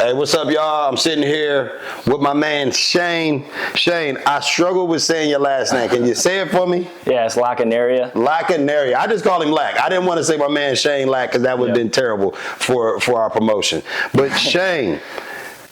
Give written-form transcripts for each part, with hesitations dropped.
Hey, what's up, y'all? I'm sitting here with my man, Shane. Shane, I struggle with saying your last name. Can you say it for me? Yeah, it's Lacanaria. Lacanaria. I just call him Lack. I didn't want to say my man Shane Lack because that would have been terrible for our promotion. But Shane,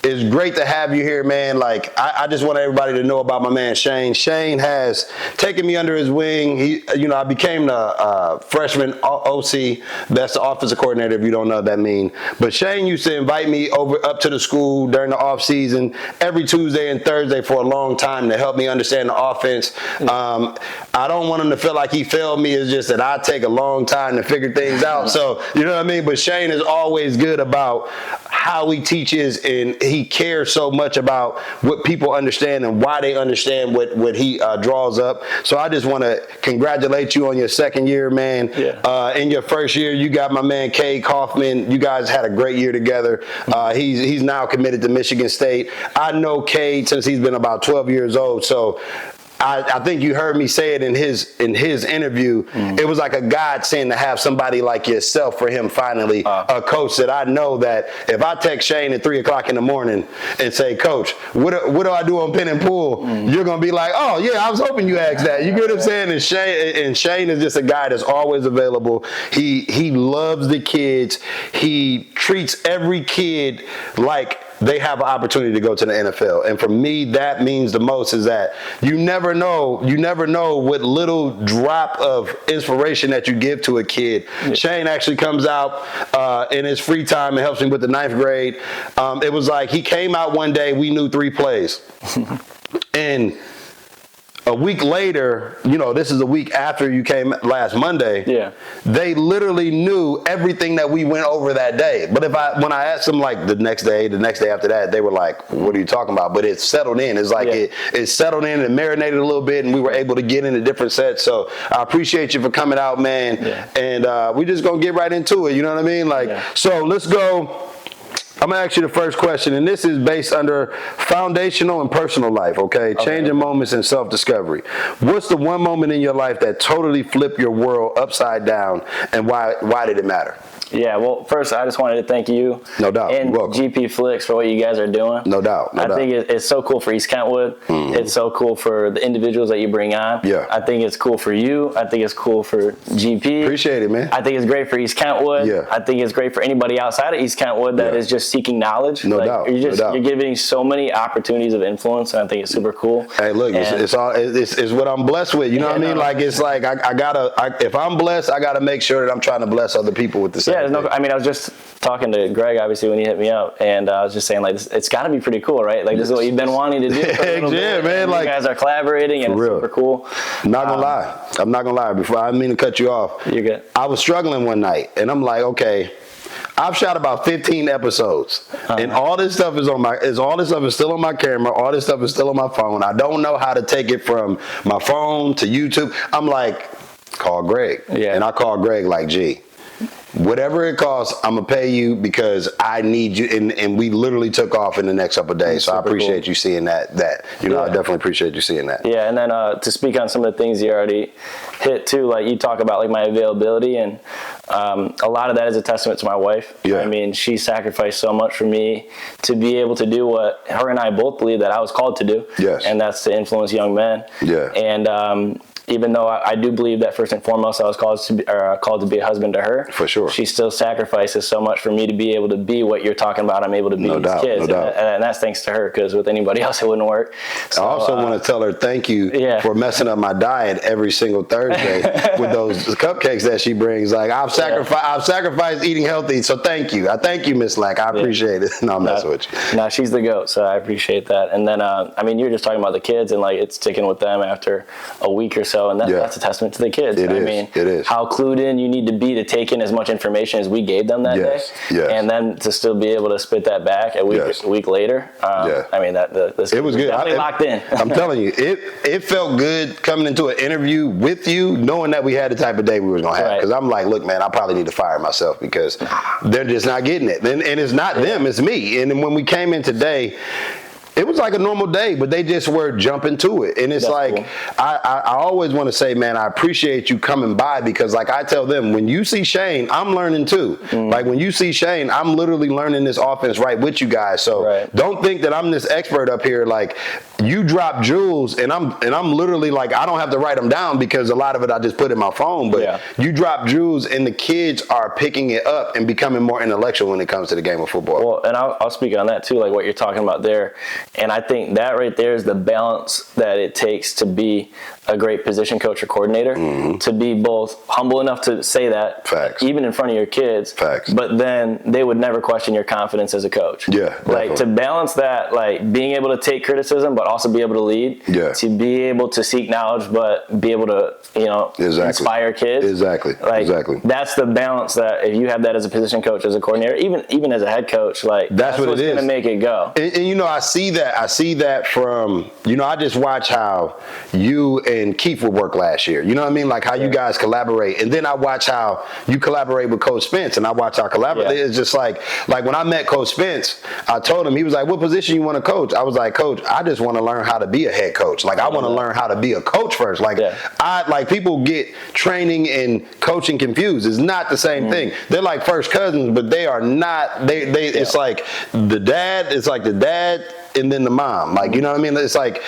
it's great to have you here, man. Like, I just want everybody to know about my man Shane. Shane has taken me under his wing. I became the freshman OC. That's the offensive coordinator, if you don't know what that means. But Shane used to invite me up to the school during the off season every Tuesday and Thursday for a long time to help me understand the offense. I don't want him to feel like he failed me. It's just that I take a long time to figure things out. So, you know what I mean? But Shane is always good about how he teaches, and he cares so much about what people understand and why they understand what he draws up. So I just want to congratulate you on your second year, man. Yeah. In your first year, you got my man Cade Kaufman. You guys had a great year together. He's now committed to Michigan State. I know Cade since he's been about 12 years old. So I think you heard me say it in his interview. It was like a godsend to have somebody like yourself for him finally, a coach that I know that if I text Shane at 3 o'clock in the morning and say, Coach, what do I do on pin and pull? You're going to be like, oh, yeah, I was hoping you asked that. You get what I'm saying? And Shane is just a guy that's always available. He loves the kids. He treats every kid like they have an opportunity to go to the NFL. And for me, that means the most is that you never know what little drop of inspiration that you give to a kid. Yeah. Shane actually comes out in his free time and helps me with the 9th grade. It was like he came out one day, we knew 3 plays. And a week later, this is a week after you came last Monday. Yeah. They literally knew everything that we went over that day. But when I asked them like the next day after that, they were like, what are you talking about? But it settled in. It's like it settled in and marinated a little bit, and we were able to get into different sets. So I appreciate you for coming out, man. Yeah. And we just going to get right into it. You know what I mean? So let's go. I'm going to ask you the first question, and this is based under foundational and personal life, okay? Changing moments and self-discovery. What's the one moment in your life that totally flipped your world upside down, and why did it matter? Yeah, well, first, I just wanted to thank you. No doubt. And GP Flicks for what you guys are doing. No doubt. I think it's so cool for East Kentwood. It's so cool for the individuals that you bring on. Yeah. I think it's cool for you. I think it's cool for GP. Appreciate it, man. I think it's great for East Kentwood. Yeah. I think it's great for anybody outside of East Kentwood that is just seeking knowledge. No doubt. You're giving so many opportunities of influence, and I think it's super cool. Hey, look, it's what I'm blessed with. You know what I mean? Like, it's like if I'm blessed, I gotta make sure that I'm trying to bless other people with the same. I was just talking to Greg, obviously, when he hit me up, and I was just saying, like, it's got to be pretty cool, right? Like, this is what you've been wanting to do for a little bit. Man. Like, you guys are collaborating, and it's super cool. I'm not gonna lie. Before I didn't mean to cut you off. You're good. I was struggling one night, and I'm like, okay, I've shot about 15 episodes, and all this stuff is still on my camera. All this stuff is still on my phone. I don't know how to take it from my phone to YouTube. I'm like, call Greg, and I call Greg like, G, whatever it costs, I'm going to pay you because I need you. And we literally took off in the next couple of days. So I appreciate you seeing that. I definitely appreciate you seeing that. Yeah, and then to speak on some of the things you already hit too, like you talk about like my availability, and a lot of that is a testament to my wife. Yeah. I mean, she sacrificed so much for me to be able to do what her and I both believe that I was called to do. Yes. And that's to influence young men. Yeah. And even though I do believe that first and foremost I was called to be a husband to her. For sure. She still sacrifices so much for me to be able to be what you're talking about. I'm able to be these kids. No doubt. And that's thanks to her, because with anybody else it wouldn't work. So, I also want to tell her thank you for messing up my diet every single Thursday with those cupcakes that she brings. Like, I've sacrificed eating healthy, so thank you. I thank you, Miss Lack. I appreciate it. No, I'm messing with you. No, she's the GOAT, so I appreciate that. And then, you're just talking about the kids, and like it's sticking with them after a week or so, and that's a testament to the kids. It is. How clued in you need to be to take in as much information as we gave them that day, and then to still be able to spit that back a week later. It was good. Definitely locked in. I'm telling you, it felt good coming into an interview with you, knowing that we had the type of day we were gonna have. Because I'm like, look, man, I probably need to fire myself because they're just not getting it. And it's not them, it's me. And when we came in today, It was like a normal day, but they just were jumping to it. And it's That's like, cool. I always want to say, man, I appreciate you coming by, because like I tell them, when you see Shane, I'm learning too. Like when you see Shane, I'm literally learning this offense right with you guys. So don't think that I'm this expert up here. Like, you drop jewels, and I'm literally like, I don't have to write them down because a lot of it I just put in my phone. But you drop jewels, and the kids are picking it up and becoming more intellectual when it comes to the game of football. Well, and I'll speak on that too, like what you're talking about there. And I think that right there is the balance that it takes to be a great position coach or coordinator, to be both humble enough to say that, even in front of your kids, but then they would never question your confidence as a coach. Like to balance that, like being able to take criticism, but also be able to lead, to be able to seek knowledge, but be able to, you know, inspire kids. Like that's the balance that if you have that as a position coach, as a coordinator, even as a head coach, like that's what's going to make it go. And you know, I see that from, you know, I just watch how you and Keith would work last year. You know what I mean? Like how you guys collaborate. And then I watch how you collaborate with Coach Spence, and I watch how collaborate. It's just like when I met Coach Spence, I told him, he was like, what position you want to coach? I was like, Coach, I just want to learn how to be a head coach. Like I want to learn how to be a coach first. Like people get training and coaching confused. It's not the same thing. They're like first cousins, but they are not. It's like the dad and then the mom, like, you know what I mean? It's like,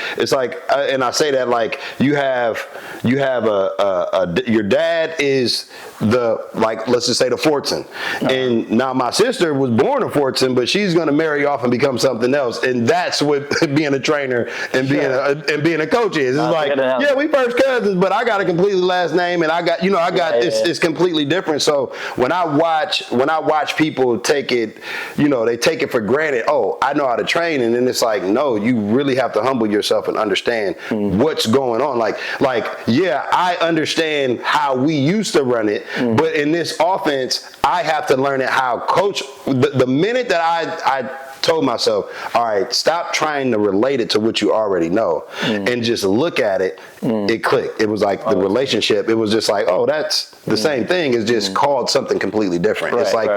and I say that like you have your dad is the, like, let's just say the Fortson, and now my sister was born a Fortson, but she's going to marry off and become something else, and that's what being a trainer and being a coach is. It's like, yeah, we first cousins, but I got a completely last name, and I got it's completely different. So when I watch people take it, you know, they take it for granted. Oh, I know how to train, and then it's like, no, you really have to humble yourself and understand what's going on. Like, yeah, I understand how we used to run it, but in this offense, I have to learn it how coach. The minute that I told myself, all right, stop trying to relate it to what you already know and just look at it, it clicked. It was like the relationship. It was just like, oh, that's the same thing. It's just called something completely different. It's like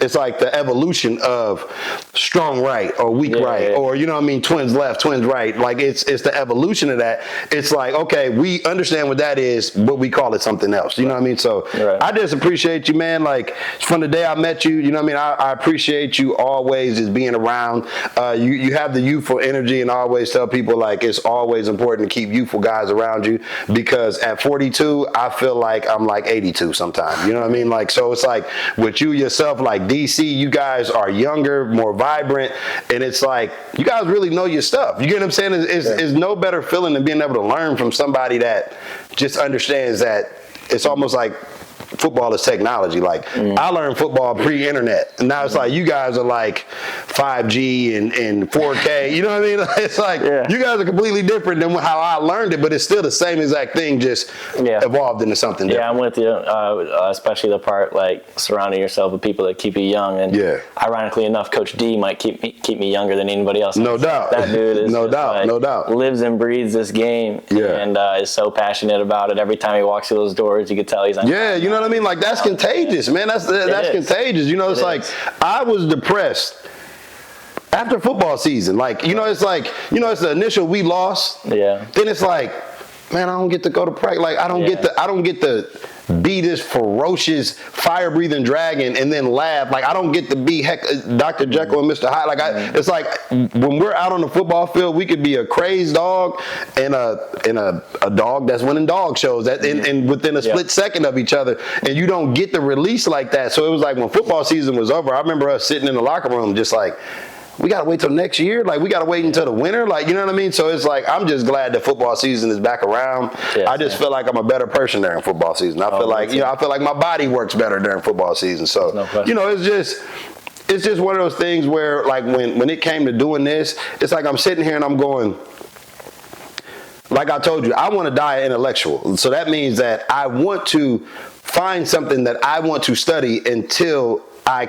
it's like the evolution of strong right or weak right, or, you know what I mean, twins left, twins right. Like it's the evolution of that. It's like, okay, we understand what that is, but we call it something else. You know what I mean? So I just appreciate you, man. Like from the day I met you, you know what I mean? I appreciate you always just being around. You have the youthful energy, and I always tell people, like, it's always important to keep youthful guys around you, because at 42, I feel like I'm like 82 sometimes. You know what I mean? Like, so it's like with you yourself, like DC, you guys are younger, more vibrant, and it's like you guys really know your stuff. You get what I'm saying? It's no better feeling than being able to learn from somebody that just understands that it's almost like football is technology. Like I learned football pre-internet, and now it's like you guys are like 5G and 4K. You know what I mean? It's like you guys are completely different than how I learned it, but it's still the same exact thing, just evolved into something different. Yeah, I'm with you, especially the part like surrounding yourself with people that keep you young. And ironically enough, Coach D might keep me younger than anybody else. No doubt. That dude is no doubt lives and breathes this game, and is so passionate about it. Every time he walks through those doors, you can tell he's on. You know what I mean? Like that's contagious, man. That's contagious. You know, it's like I was depressed after football season. Like, you know, it's like, you know, it's the initial we lost. Then it's like, man, I don't get to go to practice. Like I don't get to be this ferocious fire-breathing dragon and then laugh. Like I don't get to be Dr. Jekyll and Mr. Hyde. Like it's like when we're out on the football field, we could be a crazed dog and a dog that's winning dog shows and within a split second of each other, and you don't get the release like that. So it was like when football season was over, I remember us sitting in the locker room just like, we got to wait till next year. Like, we got to wait until the winter. Like, you know what I mean? So it's like, I'm just glad that football season is back around. I just feel like I'm a better person during football season. I feel like, I feel like my body works better during football season. So, you know, it's just one of those things where, like, when it came to doing this, it's like I'm sitting here and I'm going, like I told you, I want to die an intellectual. So that means that I want to find something that I want to study until I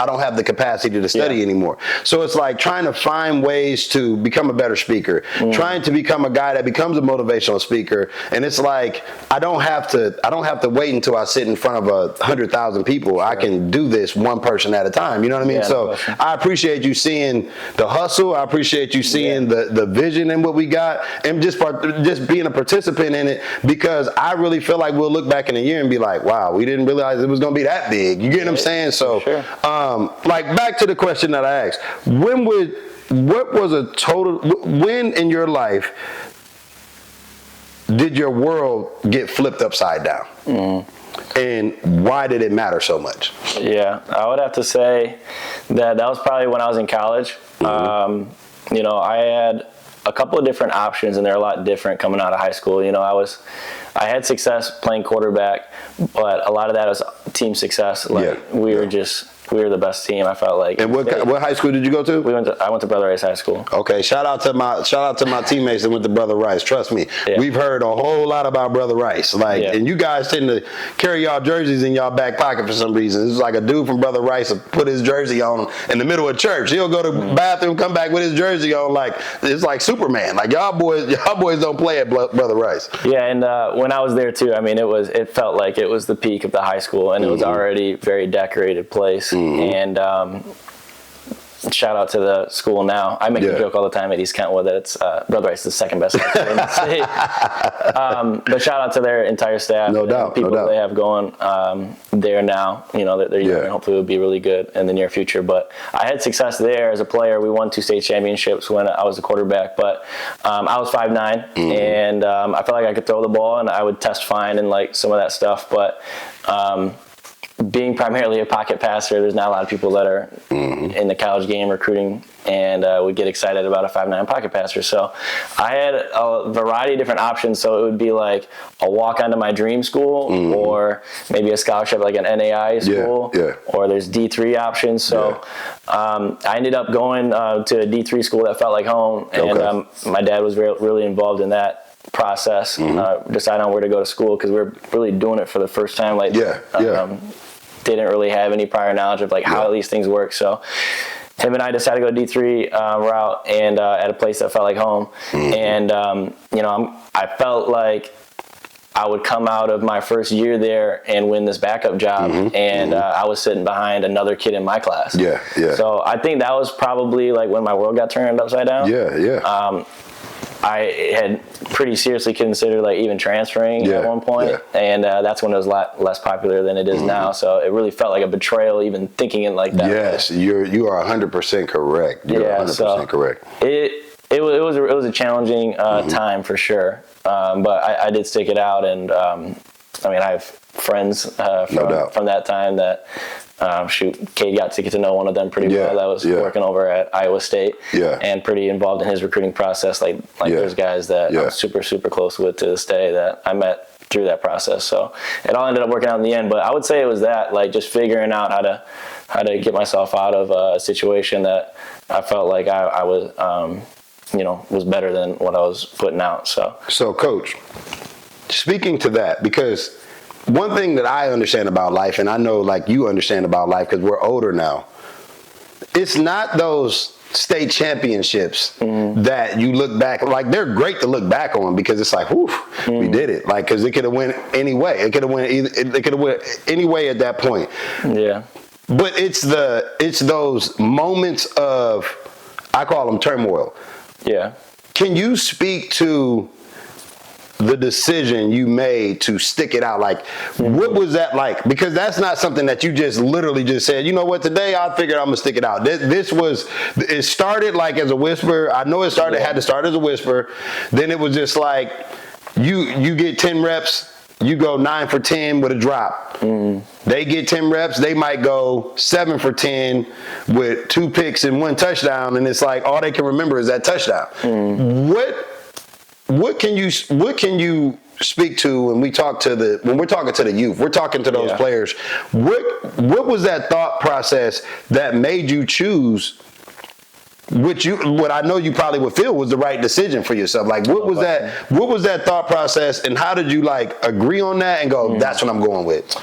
don't have the capacity to study anymore. So it's like trying to find ways to become a better speaker, trying to become a guy that becomes a motivational speaker. And it's like, I don't have to wait until I sit in front of 100,000 people. Sure. I can do this one person at a time. You know what I mean? So I appreciate you seeing the hustle. I appreciate you seeing the vision in what we got, and just being a participant in it, because I really feel like we'll look back in a year and be like, wow, we didn't realize it was going to be that big. You get what I'm saying? So, like, back to the question that I asked, when in your life did your world get flipped upside down? And why did it matter so much? Yeah, I would have to say that was probably when I was in college. You know, I had a couple of different options, and they're a lot different coming out of high school. You know, I had success playing quarterback, but a lot of that was team success. Like, we were the best team, I felt like. And what high school did you go to? I went to Brother Rice High School. Okay, shout out to my teammates that went to Brother Rice. Trust me, we've heard a whole lot about Brother Rice. Like, and you guys tend to carry y'all jerseys in y'all back pocket for some reason. It's like a dude from Brother Rice will put his jersey on in the middle of church. He'll go to the bathroom, come back with his jersey on, like it's like Superman. Like, y'all boys don't play at Brother Rice. Yeah, and when I was there too, I mean, it felt like it was the peak of the high school, and it was already a very decorated place. And shout out to the school now. I make a joke all the time at East Kentwood that it's Brother Rice is the second best high school in the state. But shout out to their entire staff, no doubt, people that they have going there now. You know, that they're young, and hopefully will be really good in the near future. But I had success there as a player. We won 2 state championships when I was a quarterback. But I was 5'9", and I felt like I could throw the ball, and I would test fine and like some of that stuff. But being primarily a pocket passer, there's not a lot of people that are in the college game recruiting and would get excited about a 5'9" pocket passer. So I had a variety of different options. So it would be like a walk onto my dream school, or maybe a scholarship like an NAI school, or there's D3 options. So I ended up going to a D3 school that felt like home, and my dad was really involved in that process, deciding on where to go to school, because we were really doing it for the first time. Like, didn't really have any prior knowledge of like how these things work. So him and I decided to go D3 route, and at a place that felt like home. And you know, I felt like I would come out of my first year there and win this backup job, and I was sitting behind another kid in my class. So I think that was probably like when my world got turned upside down. I had pretty seriously considered like even transferring at one point, and that's when it was a lot less popular than it is now. So it really felt like a betrayal even thinking it like that. Yes, you are 100% correct. You're 100% correct. It was a challenging time for sure, but I did stick it out, and I mean, I have friends from that time that. Cade got to get to know one of them pretty well. That was working over at Iowa State, and pretty involved in his recruiting process. Like those guys that I'm super, super close with to this day that I met through that process. So it all ended up working out in the end. But I would say it was that, like, just figuring out how to get myself out of a situation that I felt like I was, was better than what I was putting out. So Coach, speaking to that, because one thing that I understand about life, and I know like you understand about life because we're older now, it's not those state championships that you look back, like they're great to look back on because it's like, whew, we did it. Like, because it could have went any way. It could have went any way at that point. Yeah. But it's those moments of, I call them turmoil. Yeah. Can you speak to the decision you made to stick it out? Like, what was that like? Because that's not something that you just literally just said, you know what, today I figured I'm gonna stick it out. It started like as a whisper. I know it had to start as a whisper. Then it was just like, you get 10 reps, you go 9 for 10 with a drop. They get 10 reps, they might go 7 for 10 with 2 picks and 1 touchdown. And it's like, all they can remember is that touchdown. What can you speak to when we're talking to the youth, we're talking to those players? What was that thought process that made you choose what I know you probably would feel was the right decision for yourself? Like, what was that thought process, and how did you like agree on that and go, that's what I'm going with?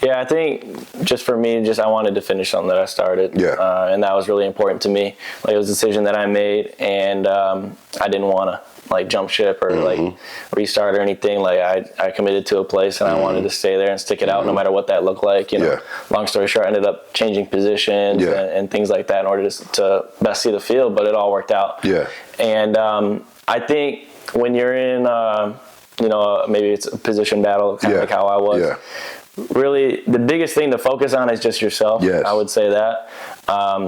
Yeah, I think just for me, I wanted to finish something that I started. Yeah. And that was really important to me. Like, it was a decision that I made, and I didn't want to like jump ship or like restart or anything. Like, I committed to a place, and I wanted to stay there and stick it out no matter what that looked like. You know, long story short, I ended up changing positions and things like that in order to best see the field, but it all worked out. Yeah. And I think when you're in, you know, maybe it's a position battle, kind of like how I was. Yeah. Really, the biggest thing to focus on is just yourself. Yes. I would say that.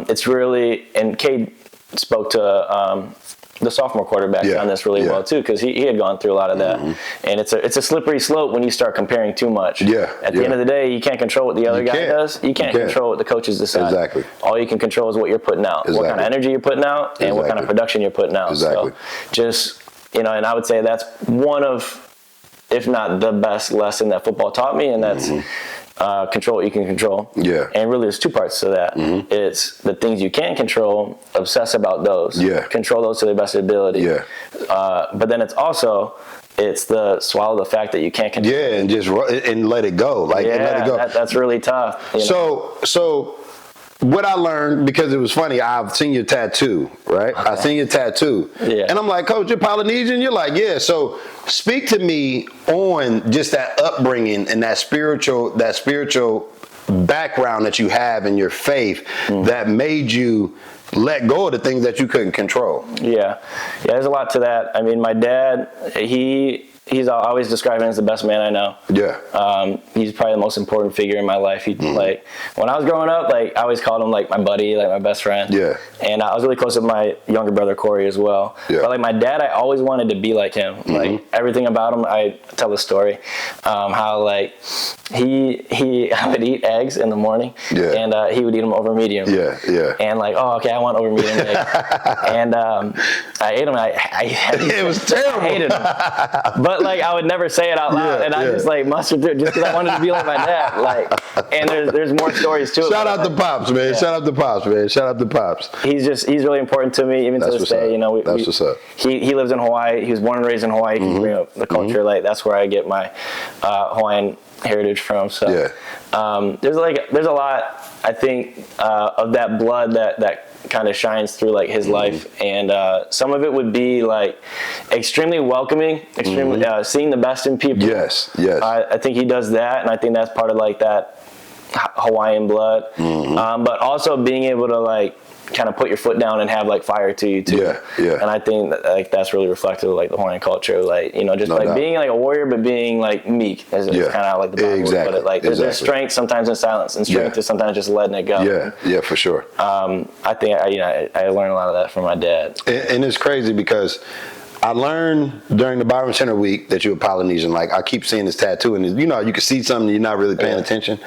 It's really, and Cade spoke to the sophomore quarterback on this really well too, because he had gone through a lot of that. And it's a slippery slope when you start comparing too much. Yeah. At the end of the day, you can't control what the other guy does. You can't control what the coaches decide. Exactly. All you can control is what you're putting out, what kind of energy you're putting out, and what kind of production you're putting out. Exactly. So just, you know, and I would say that's one of, if not the best lesson that football taught me, and that's control what you can control. Yeah. And really there's two parts to that. It's the things you can control, obsess about those. Yeah. Control those to the best ability. Yeah. But then it's the swallow the fact that you can't control. Yeah, and just and let it go. Like, and let it go. That's really tough. You know? So what I learned, because it was funny, I've seen your tattoo, right? I seen your tattoo. Yeah. And I'm like, Coach, you're Polynesian? You're like, yeah. So speak to me on just that upbringing and that spiritual background that you have in your faith that made you let go of the things that you couldn't control. Yeah, there's a lot to that. I mean, my dad, he's always described him as the best man I know. Yeah. He's probably the most important figure in my life. He like, when I was growing up, like, I always called him like my buddy, like my best friend. Yeah. And I was really close with my younger brother Corey as well. Yeah. But like my dad, I always wanted to be like him. Like, everything about him, I tell the story, how like he would eat eggs in the morning, and he would eat them over medium. Yeah. Yeah. And like, oh, okay, I want over medium eggs. And I ate them. It was terrible. I hated them. But like, I would never say it out loud, and I just like mustered through it just because I wanted to be like my dad. Like, and there's more stories too. Shout out to Pops, man. Shout out to Pops, man. Shout out to Pops. He's really important to me, even to this day. You know, that's what's up. He lives in Hawaii. He was born and raised in Hawaii. He can bring up the culture. Like, that's where I get my Hawaiian heritage from. So there's a lot, I think, of that blood that kind of shines through like his life, and some of it would be like extremely welcoming, extremely seeing the best in people. Yes. I think he does that, and I think that's part of like that Hawaiian blood. But also being able to like kind of put your foot down and have like fire to you too. Yeah. And I think that, like, that's really reflective of like the Hawaiian culture, like, you know, just being like a warrior, but being like meek is kind of how like the Bible would put it. Like, there's strength sometimes in silence, and strength is sometimes just letting it go. Yeah, for sure. I think I learned a lot of that from my dad. And it's crazy because I learned during the Byron Center week that you're a Polynesian. Like, I keep seeing this tattoo, and you know, you can see something, you're not really paying attention.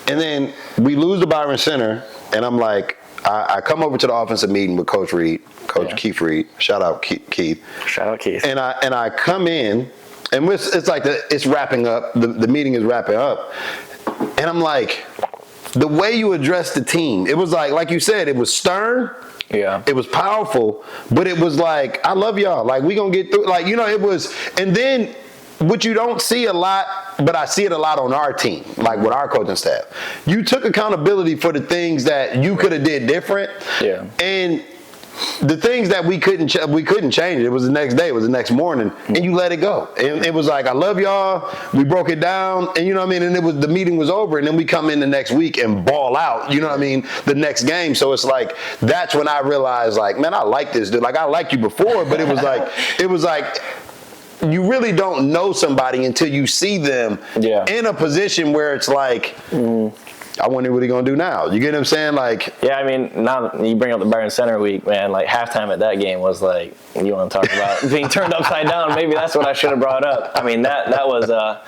And then we lose the Byron Center, and I'm like, I come over to the offensive meeting with Coach Reed, Keith Reed. Shout out Keith. Shout out Keith. And I come in, and it's like it's wrapping up. The meeting is wrapping up, and I'm like, the way you addressed the team, it was like you said, it was stern. Yeah. It was powerful, but it was like, I love y'all. Like, we gonna get through. Like, you know, it was, and then what you don't see a lot, but I see it a lot on our team, like with our coaching staff. You took accountability for the things that you could have did different. Yeah. And the things that we couldn't change. It was the next day. It was the next morning, and you let it go. And it was like, I love y'all. We broke it down, and you know what I mean. And the meeting was over, and then we come in the next week and ball out. You know what I mean? The next game. So it's like, that's when I realized, like, man, I like this dude. Like, I liked you before, but it was like. You really don't know somebody until you see them in a position where it's like, I wonder what he's going to do now. You get what I'm saying? Like, yeah, I mean, now that you bring up the Byron Center week, man, like, halftime at that game was like, you want to talk about being turned upside down? Maybe that's what I should have brought up. I mean, that was a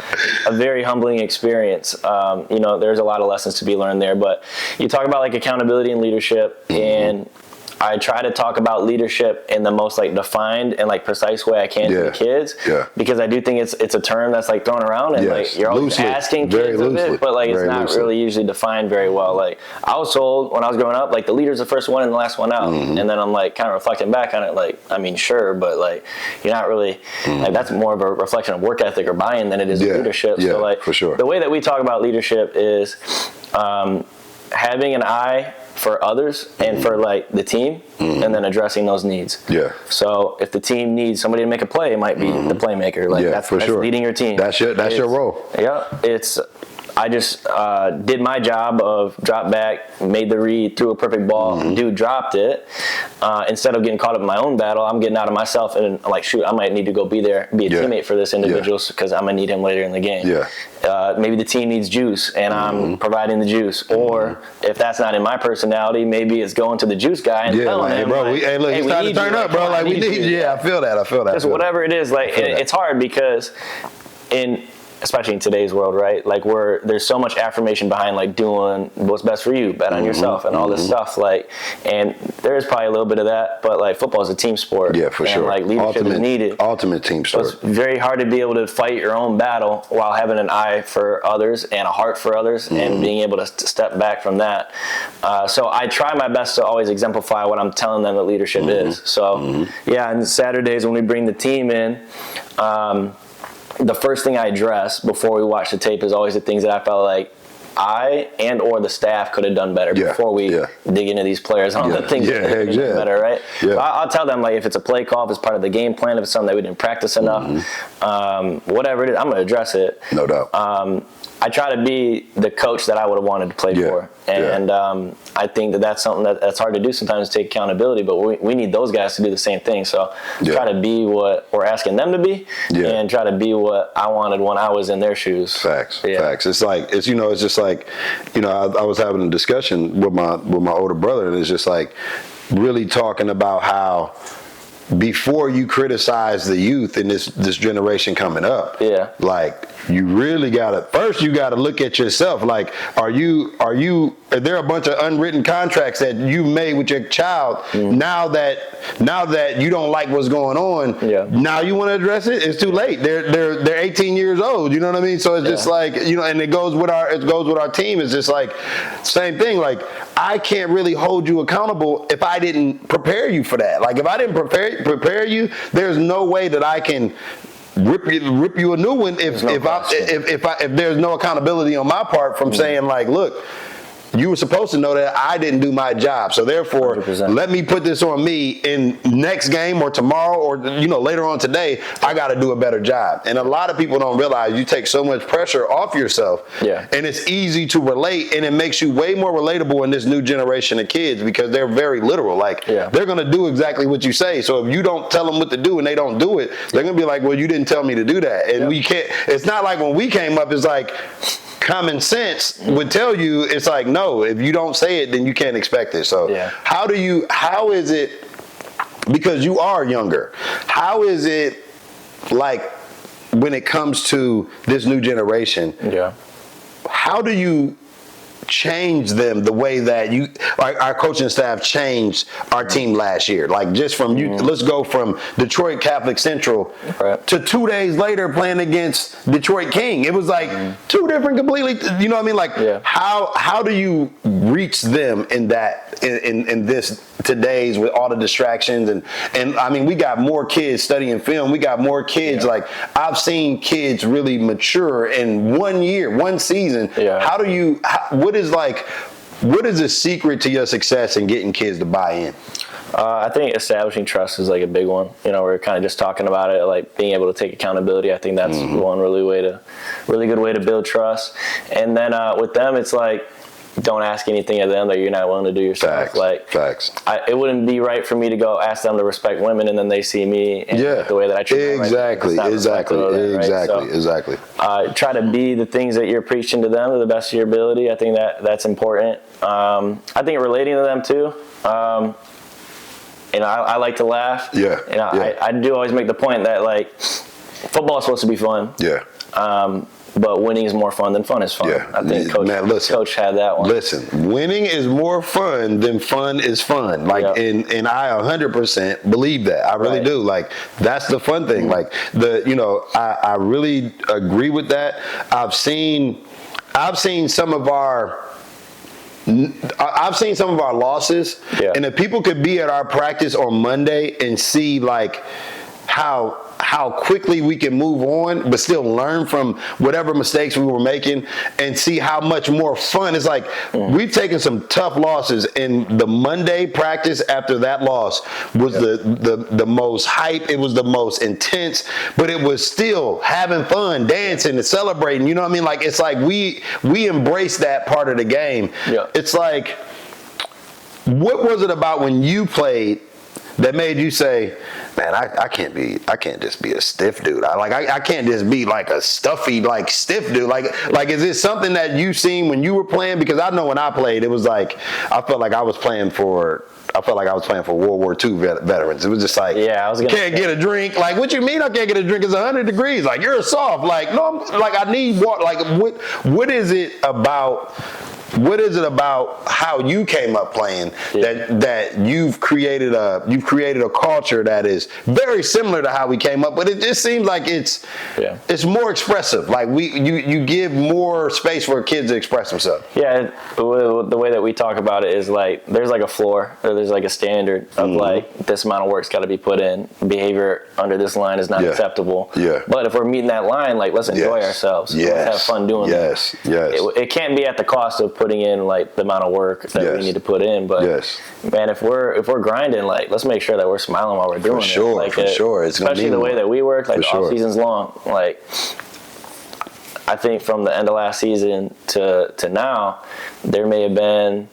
very humbling experience. You know, there's a lot of lessons to be learned there, but you talk about like accountability and leadership, and I try to talk about leadership in the most like defined and like precise way I can to the kids, because I do think it's a term that's like thrown around and like you're always asking kids of it, but like it's not really usually defined very well. Like I was told when I was growing up, like the leader's the first one and the last one out, and then I'm like kind of reflecting back on it, like I mean sure, but like you're not really like that's more of a reflection of work ethic or buy-in than it is of leadership. So like for sure. The way that we talk about leadership is having an eye for others and for like the team, and then addressing those needs. Yeah. So if the team needs somebody to make a play, it might be the playmaker. Like that's leading your team. That's your role. Yeah. I just did my job of drop back, made the read, threw a perfect ball, dude dropped it. Instead of getting caught up in my own battle, I'm getting out of myself and I'm like, shoot, I might need to go be a teammate for this individual because I'm going to need him later in the game. Yeah. Maybe the team needs juice and I'm providing the juice. Or if that's not in my personality, maybe it's going to the juice guy and telling him, bro, look, it's time to turn up, bro. Like we need you. Yeah, I feel that. Just whatever it is. Like it's hard because especially in today's world, right? Like there's so much affirmation behind like doing what's best for you, bet on yourself and all this stuff. Like, and there's probably a little bit of that, but like football is a team sport. Yeah, for sure. Like leadership is needed. Ultimate team sport. So it's very hard to be able to fight your own battle while having an eye for others and a heart for others and being able to step back from that. So I try my best to always exemplify what I'm telling them that leadership is. So yeah, and Saturdays when we bring the team in, the first thing I address before we watch the tape is always the things that I felt like I and or the staff could have done better before we dig into these players on the things that could have done better, right? So I'll tell them like if it's a play call, if it's part of the game plan, if it's something that we didn't practice enough, whatever it is, I'm going to address it. No doubt. I try to be the coach that I would have wanted to play for. And I think that's something that's hard to do sometimes, to take accountability, but we need those guys to do the same thing. So try to be what we're asking them to be and try to be what I wanted when I was in their shoes. Facts. It's like, it's just like, I was having a discussion with my older brother, and it's just like really talking about how before you criticize the youth in this generation coming up, like you really gotta look at yourself. Like, are there a bunch of unwritten contracts that you made with your child now that you don't like what's going on? Now you want to address it? It's too late. They're 18 years old. You know what I mean? So it's just like, and it goes with our team. It's just like same thing. Like I can't really hold you accountable if I didn't prepare you for that. Like if I didn't prepare you, there's no way that I can rip you a new one if there's no accountability on my part from saying like, look, you were supposed to know that I didn't do my job. So therefore, 100%. Let me put this on me in next game or tomorrow or later on today. I got to do a better job. And a lot of people don't realize you take so much pressure off yourself. And it's easy to relate, and it makes you way more relatable in this new generation of kids because they're very literal. Like they're going to do exactly what you say. So if you don't tell them what to do and they don't do it, they're going to be like, well, you didn't tell me to do that. And we can't. It's not like when we came up. It's like common sense would tell you, it's like, no, if you don't say it, then you can't expect it. So how is it, because you are younger, how is it like when it comes to this new generation, how do you change them the way that our coaching staff changed our team last year? Like just from let's go from Detroit Catholic Central to 2 days later playing against Detroit King. It was like two different completely, you know what I mean? Like how do you reach them in that, in this today's with all the distractions and I mean, we got more kids studying film. We got more kids. Like I've seen kids really mature in 1 year, one season. What is the secret to your success in getting kids to buy in? I think establishing trust is like a big one. We're kind of just talking about it, like being able to take accountability. I think that's one really good way to build trust. And then with them, it's like, don't ask anything of them that you're not willing to do yourself. Facts. It wouldn't be right for me to go ask them to respect women and then they see me and the way that I treat them. Exactly. Try to be the things that you're preaching to them to the best of your ability. I think that's important. I think relating to them too. I like to laugh. I do always make the point that like football is supposed to be fun. but winning is more fun than fun is fun. Yeah. I think Coach had that one. Listen, winning is more fun than fun is fun. Like, and I 100% believe that. I really do. Like, that's the fun thing. Like, I really agree with that. I've seen some of our losses, and if people could be at our practice on Monday and see like how quickly we can move on, but still learn from whatever mistakes we were making, and see how much more fun. It's like we've taken some tough losses, and the Monday practice after that loss was the most hype. It was the most intense, but it was still having fun, dancing and celebrating. You know what I mean? Like, it's like we embrace that part of the game. Yeah. It's like, what was it about when you played that made you say, man, I can't just be a stiff dude. I can't just be like a stuffy, like stiff dude. Like, is it something that you seen when you were playing? Because I know when I played, it was like, I felt like I was playing for World War II veterans. It was just like, can't get a drink. Like, what you mean I can't get a drink? It's 100 degrees. Like, you're soft. Like, no, I need water. Like, what is it about? What is it about how you came up playing that you've created a culture that is very similar to how we came up? But it just seems like it's more expressive. Like, you give more space for kids to express themselves. Yeah, the way that we talk about it is like there's like a floor, or there's like a standard of like this amount of work's got to be put in. Behavior under this line is not acceptable. Yeah. But if we're meeting that line, like, let's enjoy ourselves. Let's have fun doing that. It can't be at the cost of putting in like the amount of work that we need to put in, but man, if we're grinding, like, let's make sure that we're smiling while we're doing it. Like, for sure, it's especially the way that we work. Like, the off season's long. Like, I think from the end of last season to now, there may have been,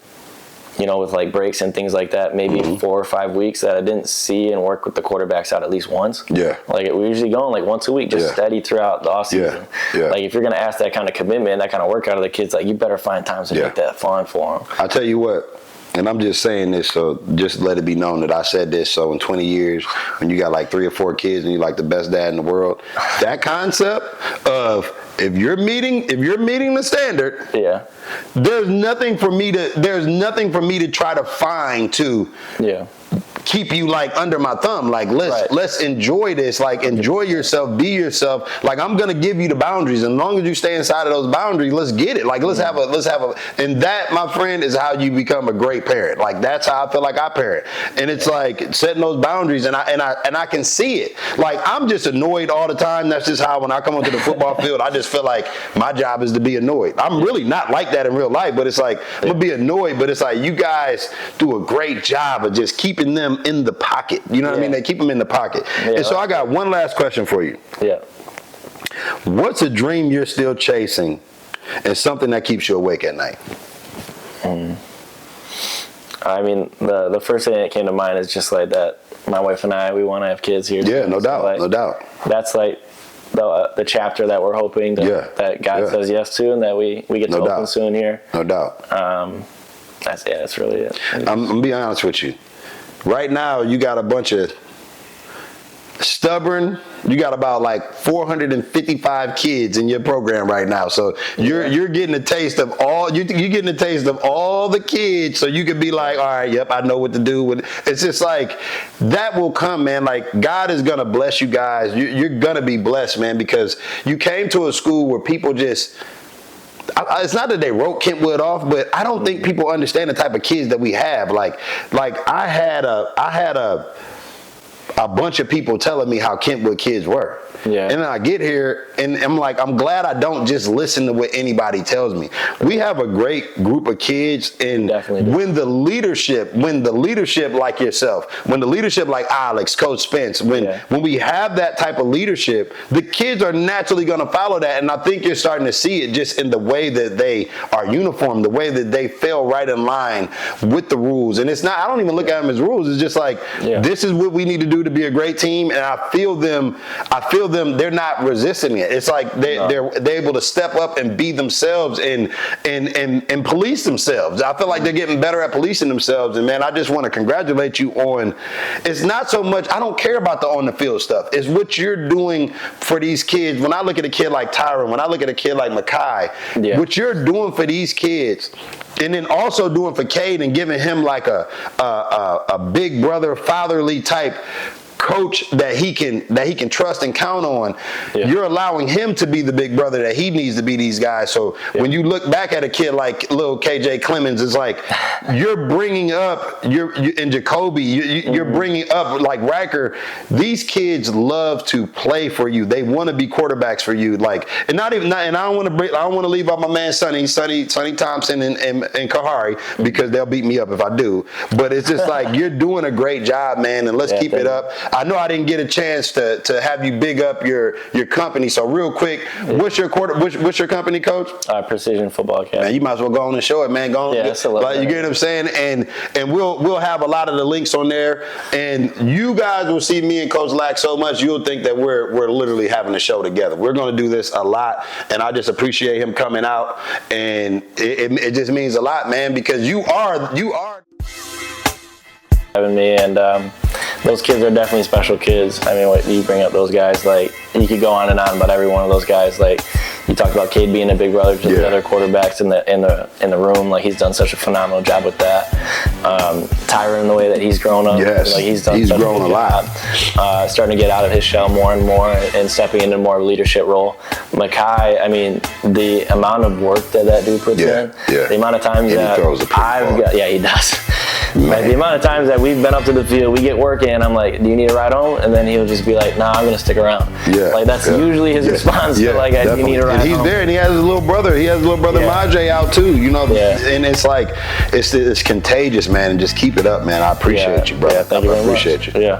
with like breaks and things like that, maybe 4 or 5 weeks that I didn't see and work with the quarterbacks out at least once. Yeah. Like, we're usually going like once a week, just steady throughout the off season. Yeah. Like, if you're going to ask that kind of commitment, that kind of work out of the kids, like, you better find times to make that fun for them. I tell you what, and I'm just saying this, so just let it be known that I said this. So in 20 years, when you got like 3 or 4 kids and you're like the best dad in the world, that concept of if you're meeting the standard, there's nothing for me to try to find to keep you like under my thumb. Like, let's enjoy this. Like, enjoy yourself, be yourself. Like, I'm gonna give you the boundaries, and as long as you stay inside of those boundaries, let's get it. Like, let's have a and that, my friend, is how you become a great parent. Like, that's how I feel like I parent. And it's like setting those boundaries, and I can see it. Like, I'm just annoyed all the time. That's just how when I come onto the football field, I just feel like my job is to be annoyed. I'm really not like that in real life, but it's like I'm gonna be annoyed, but it's like you guys do a great job of just keeping them in the pocket. You know what I mean? They keep them in the pocket. And so I got one last question for you. Yeah. What's a dream you're still chasing and something that keeps you awake at night? I mean, the first thing that came to mind is just like that my wife and I, we want to have kids here. Yeah, no doubt. Like, no doubt. That's like the chapter that we're hoping that God says yes to, and that we get to open soon here. No doubt. That's really it. I'm going to be honest with you. Right now, you got a bunch of stubborn. You got about like 455 kids in your program right now, so you're getting a taste of all. You're getting a taste of all the kids, so you could be like, all right, yep, I know what to do with. It's just like that will come, man. Like, God is gonna bless you guys. You're gonna be blessed, man, because you came to a school where people just. It's not that they wrote Kentwood off, but I don't think people understand the type of kids that we have. Like I had a bunch of people telling me how Kentwood kids were. Yeah. And then I get here and I'm like, I'm glad I don't just listen to what anybody tells me. We have a great group of kids, and when the leadership like yourself, when the leadership like Alex, Coach Spence, when we have that type of leadership, the kids are naturally going to follow that. And I think you're starting to see it just in the way that they are uniformed, the way that they fell right in line with the rules. And it's not, I don't even look at them as rules. It's just like, this is what we need to do to be a great team, and I feel them. They're not resisting it. It's like they're able to step up and be themselves and police themselves. I feel like they're getting better at policing themselves. And man, I just want to congratulate you on. It's not so much. I don't care about the on the field stuff. It's what you're doing for these kids. When I look at a kid like Tyron, when I look at a kid like Makai, what you're doing for these kids. And then also doing for Cade and giving him like a big brother, fatherly type coach that he can trust and count on. You're allowing him to be the big brother that he needs to be these guys. So when you look back at a kid like little KJ Clemens, it's like you're bringing up and Jacoby, you're bringing up like Riker. These kids love to play for you. They want to be quarterbacks for you. Like, and I don't want to leave out my man Sonny Thompson and Kahari, because they'll beat me up if I do. But it's just like you're doing a great job, man, and let's keep it up. I know I didn't get a chance to have you big up your company. So real quick, what's your company, Coach? Precision Football Academy. Man, you might as well go on and show it, man. Go on. Yeah, like, you get what I'm saying? And we'll have a lot of the links on there. And you guys will see me and Coach Lack so much, you'll think that we're literally having a show together. We're going to do this a lot, and I just appreciate him coming out. And it just means a lot, man, because you are having me, and those kids are definitely special kids. I mean, what you bring up, those guys, like, you could go on and on about every one of those guys. Like, you talked about Cade being a big brother to the other quarterbacks in the room. Like, he's done such a phenomenal job with that. Tyron, the way that he's grown up, like, he's grown a lot. Starting to get out of his shell more and more and stepping into more of a leadership role. Makai, I mean, the amount of work that dude puts in, the amount of times that he does. Like, the amount of times that we've been up to the field, we get work in, I'm like, do you need a ride home? And then he'll just be like, nah, I'm going to stick around. Like, that's usually his response to, like, do you need a ride home? And he's there, and he has his little brother. He has his little brother Majay out too, you know. And it's like, it's contagious, man, and just keep it up, man. I appreciate you, brother. Thank you very much. I appreciate you.